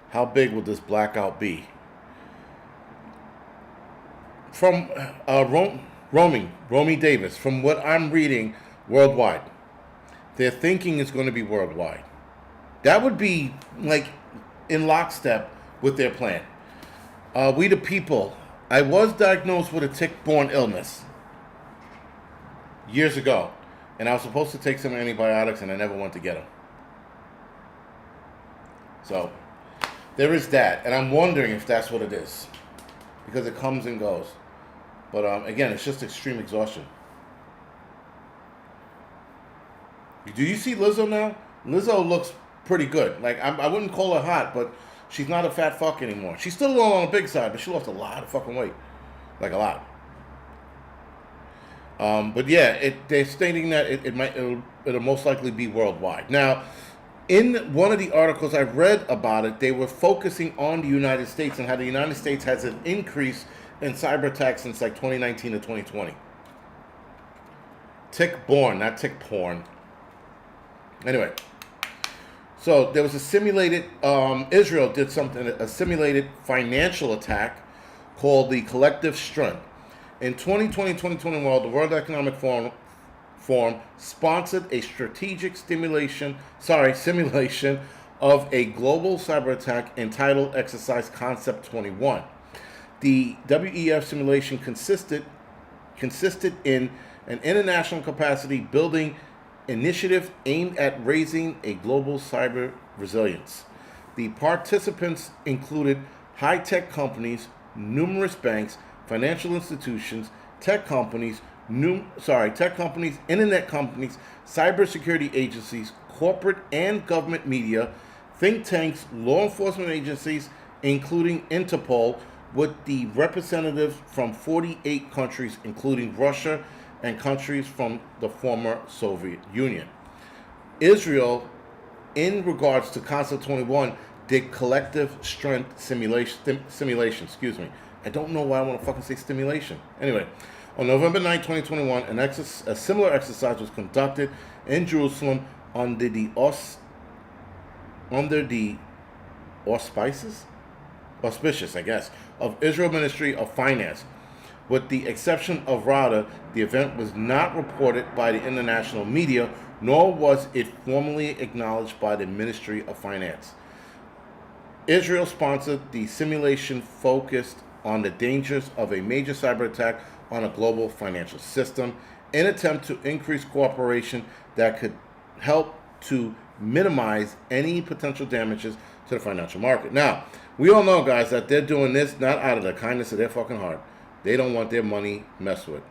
How big will this blackout be? From Romy Davis, from what I'm reading, worldwide. Their thinking is going to be worldwide. That would be like in lockstep with their plan. We the people. I was diagnosed with a tick-borne illness years ago, and I was supposed to take some antibiotics, and I never went to get them. So there is that, and I'm wondering if that's what it is, because it comes and goes. But again, it's just extreme exhaustion. Do you see Lizzo now? Lizzo looks pretty good. Like, I wouldn't call her hot, but she's not a fat fuck anymore. She's still a little on the big side, but she lost a lot of fucking weight. Like, a lot. But yeah, they're stating that it'll most likely be worldwide. Now, in one of the articles I read about it, they were focusing on the United States and how the United States has an increase in cyber attacks since like 2019 to 2020. Tick-borne, not tick-porn. Anyway, so there was a simulated, Israel did something, a simulated financial attack called the Collective Strength. In 2020-2021, the World Economic Forum sponsored a strategic simulation of a global cyber attack entitled Exercise Concept 21. The WEF simulation consisted in an international capacity building initiative aimed at raising a global cyber resilience. The participants included high-tech companies, numerous banks, financial institutions, tech companies, internet companies, cybersecurity agencies, corporate and government media, think tanks, law enforcement agencies, including Interpol, with the representatives from 48 countries, including Russia and countries from the former Soviet Union. Israel, in regards to Council 21, did collective strength simulation. Excuse me. I don't know why I want to fucking say stimulation. Anyway, on November 9, 2021, a similar exercise was conducted in Jerusalem under the auspicious, I guess, of Israel Ministry of Finance. With the exception of RADA, the event was not reported by the international media, nor was it formally acknowledged by the Ministry of Finance. Israel sponsored the simulation focused on the dangers of a major cyber attack on a global financial system in an attempt to increase cooperation that could help to minimize any potential damages to the financial market. Now, we all know, guys, that they're doing this not out of the kindness of their fucking heart. They don't want their money messed with.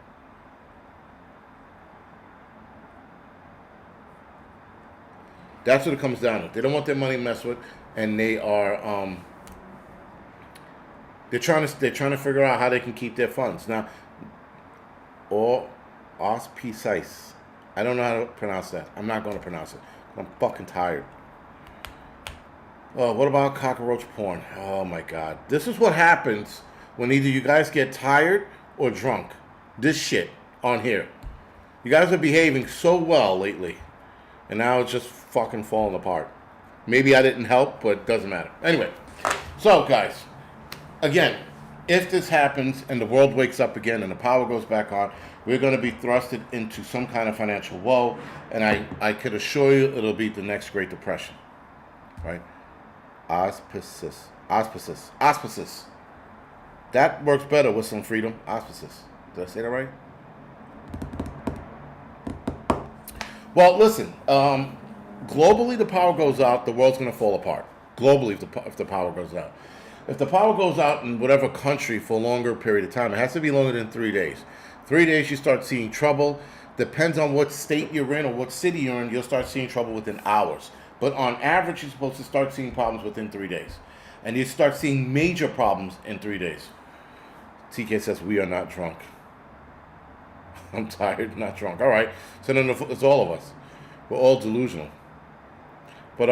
That's what it comes down to. They don't want their money messed with, and they are they're trying to figure out how they can keep their funds. Now, or auspices. I don't know how to pronounce that. I'm not going to pronounce it. I'm fucking tired. Oh, what about cockroach porn? Oh my God. This is what happens when either you guys get tired or drunk. This shit on here. You guys are behaving so well lately, and now it's just fucking falling apart. Maybe I didn't help, but it doesn't matter. Anyway, so guys, again, if this happens and the world wakes up again and the power goes back on, we're going to be thrusted into some kind of financial woe, and I could assure you it'll be the next Great Depression, right? Auspices. That works better with some freedom. Auspices. Did I say that right? Well, listen. Globally, the power goes out, the world's going to fall apart. Globally, if the power goes out. If the power goes out in whatever country for a longer period of time, it has to be longer than 3 days. 3 days, you start seeing trouble. Depends on what state you're in or what city you're in, you'll start seeing trouble within hours. But on average, you're supposed to start seeing problems within 3 days. And you start seeing major problems in 3 days. TK says, we are not drunk. I'm tired, not drunk. All right. So then it's all of us. We're all delusional. But,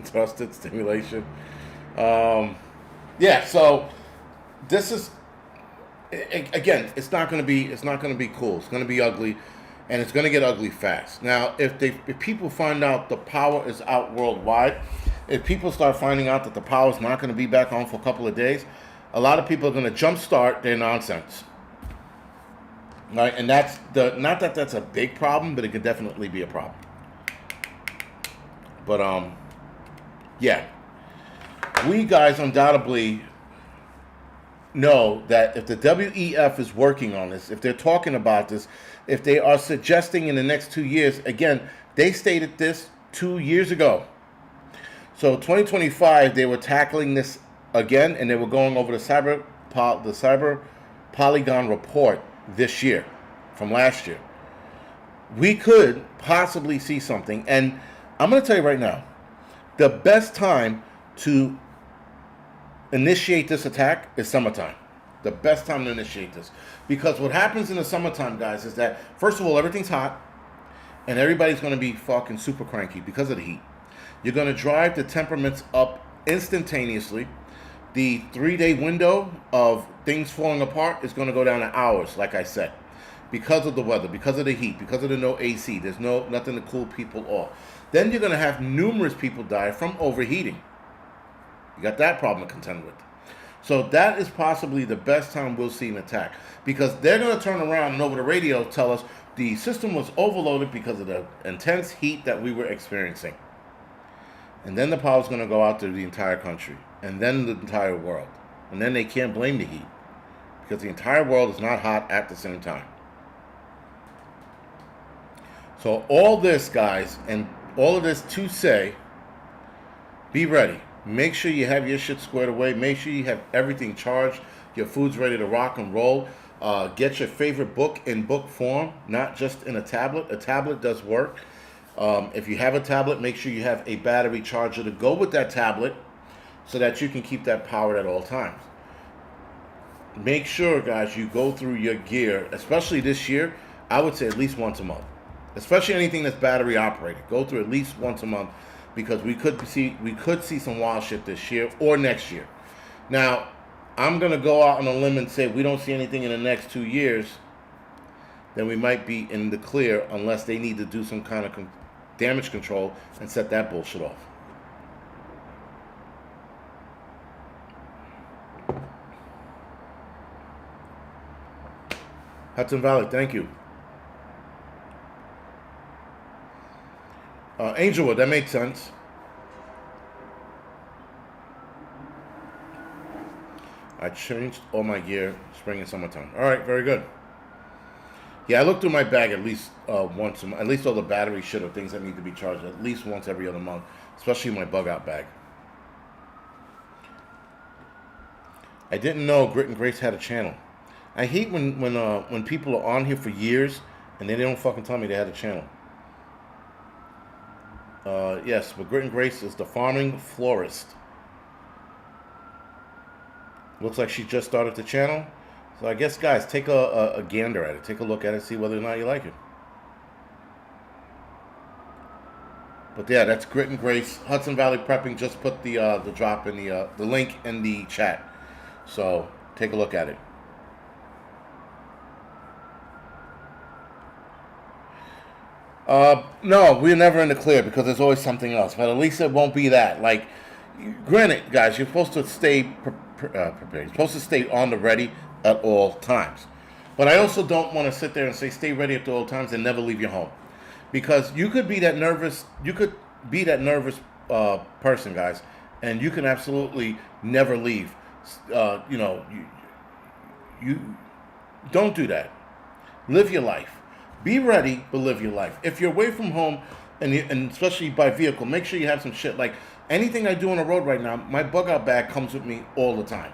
trusted stimulation. Yeah, so this is, again, it's not going to be cool. It's going to be ugly, and it's going to get ugly fast. Now, if people find out the power is out worldwide, if people start finding out that the power is not going to be back on for a couple of days, a lot of people are going to jumpstart their nonsense. Right? And that's not that that's a big problem, but it could definitely be a problem. But yeah, we guys undoubtedly know that if the WEF is working on this, if they're talking about this, if they are suggesting in the next 2 years, again, they stated this 2 years ago. So 2025, they were tackling this again, and they were going over the cyber polygon report this year, from last year. We could possibly see something, and I'm going to tell you right now, the best time to initiate this attack is summertime. The best time to initiate this. Because what happens in the summertime, guys, is that, first of all, everything's hot, and everybody's going to be fucking super cranky because of the heat. You're going to drive the temperaments up instantaneously. The 3-day window of things falling apart is going to go down to hours, like I said. Because of the weather, because of the heat, because of the no AC. There's nothing to cool people off. Then you're going to have numerous people die from overheating. You got that problem to contend with. So that is possibly the best time we'll see an attack. Because they're going to turn around and over the radio tell us the system was overloaded because of the intense heat that we were experiencing. And then the power's going to go out to the entire country. And then the entire world. And then they can't blame the heat. Because the entire world is not hot at the same time. So all this, guys, and all of this to say, be ready. Make sure you have your shit squared away. Make sure you have everything charged. Your food's ready to rock and roll. Get your favorite book in book form, not just in a tablet. A tablet does work. If you have a tablet, make sure you have a battery charger to go with that tablet so that you can keep that powered at all times. Make sure, guys, you go through your gear, especially this year. I would say at least once a month, especially anything that's battery operated. Go through at least once a month, because we could see some wild shit this year or next year. Now, I'm gonna go out on a limb and say if we don't see anything in the next 2 years, then we might be in the clear, unless they need to do some kind of damage control and set that bullshit off. Hudson Valley, thank you. Angelwood, that makes sense. I changed all my gear spring and summertime. All right, very good. Yeah, I look through my bag at least once a month. At least all the battery shit or things that need to be charged at least once every other month, especially my bug out bag. I didn't know Grit and Grace had a channel. I hate when people are on here for years and then they don't fucking tell me they had a channel. Yes, but Grit and Grace is the farming florist. Looks like she just started the channel. So I guess, guys, take a gander at it. Take a look at it, see whether or not you like it. But yeah, that's Grit and Grace. Hudson Valley Prepping just put the drop in the link in the chat. So take a look at it. No, we're never in the clear because there's always something else. But at least it won't be that. Like, granted, guys, you're supposed to stay prepared. You're supposed to stay on the ready at all times. But I also don't want to sit there and say stay ready at all times and never leave your home, because you could be that nervous. You could be that nervous person, guys, and you can absolutely never leave. You don't do that. Live your life. Be ready, but live your life. If you're away from home, and especially by vehicle, make sure you have some shit. Like anything I do on the road right now, my bug out bag comes with me all the time.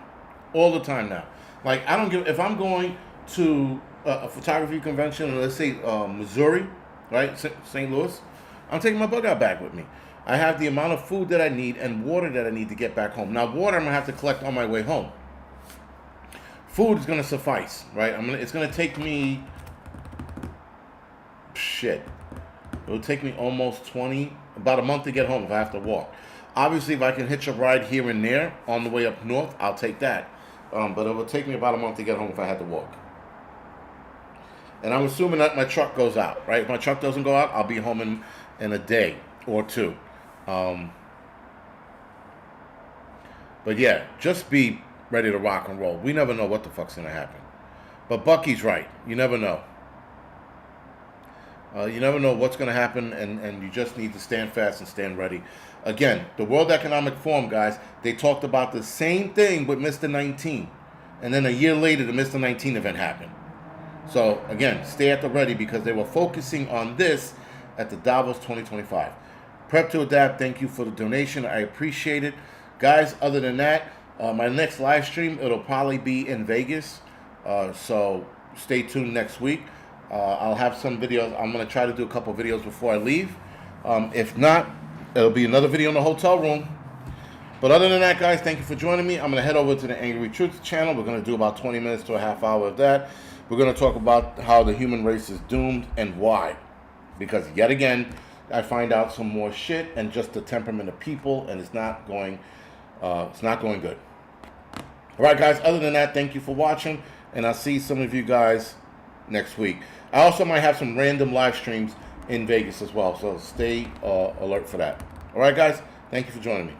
All the time now. Like, I don't give, if I'm going to a photography convention in, let's say, Missouri, right, St. Louis, I'm taking my bug out bag with me. I have the amount of food that I need and water that I need to get back home. Now, water I'm going to have to collect on my way home. Food is going to suffice, right? It's going to take me, shit, it'll take me almost about a month to get home if I have to walk. Obviously, if I can hitch a ride here and there on the way up north, I'll take that. But it will take me about a month to get home if I had to walk. And I'm assuming that my truck goes out, right? If my truck doesn't go out, I'll be home in a day or two. But yeah, just be ready to rock and roll. We never know what the fuck's going to happen. But Bucky's right. You never know. You never know what's going to happen, and you just need to stand fast and stand ready. Again, the World Economic Forum, guys, they talked about the same thing with Mr. 19. And then a year later, the Mr. 19 event happened. So, again, stay at the ready, because they were focusing on this at the Davos 2025. Prep to Adapt, thank you for the donation. I appreciate it. Guys, other than that, my next live stream, it'll probably be in Vegas. So stay tuned next week. I'll have some videos. I'm going to try to do a couple videos before I leave. If not, it'll be another video in the hotel room. But other than that, guys, thank you for joining me. I'm going to head over to the Angry Truth channel. We're going to do about 20 minutes to a half hour of that. We're going to talk about how the human race is doomed and why. Because yet again, I find out some more shit and just the temperament of people, and it's not going good. All right, guys, other than that, thank you for watching, and I'll see some of you guys next week. I also might have some random live streams in Vegas as well, so stay alert for that. All right, guys, thank you for joining me.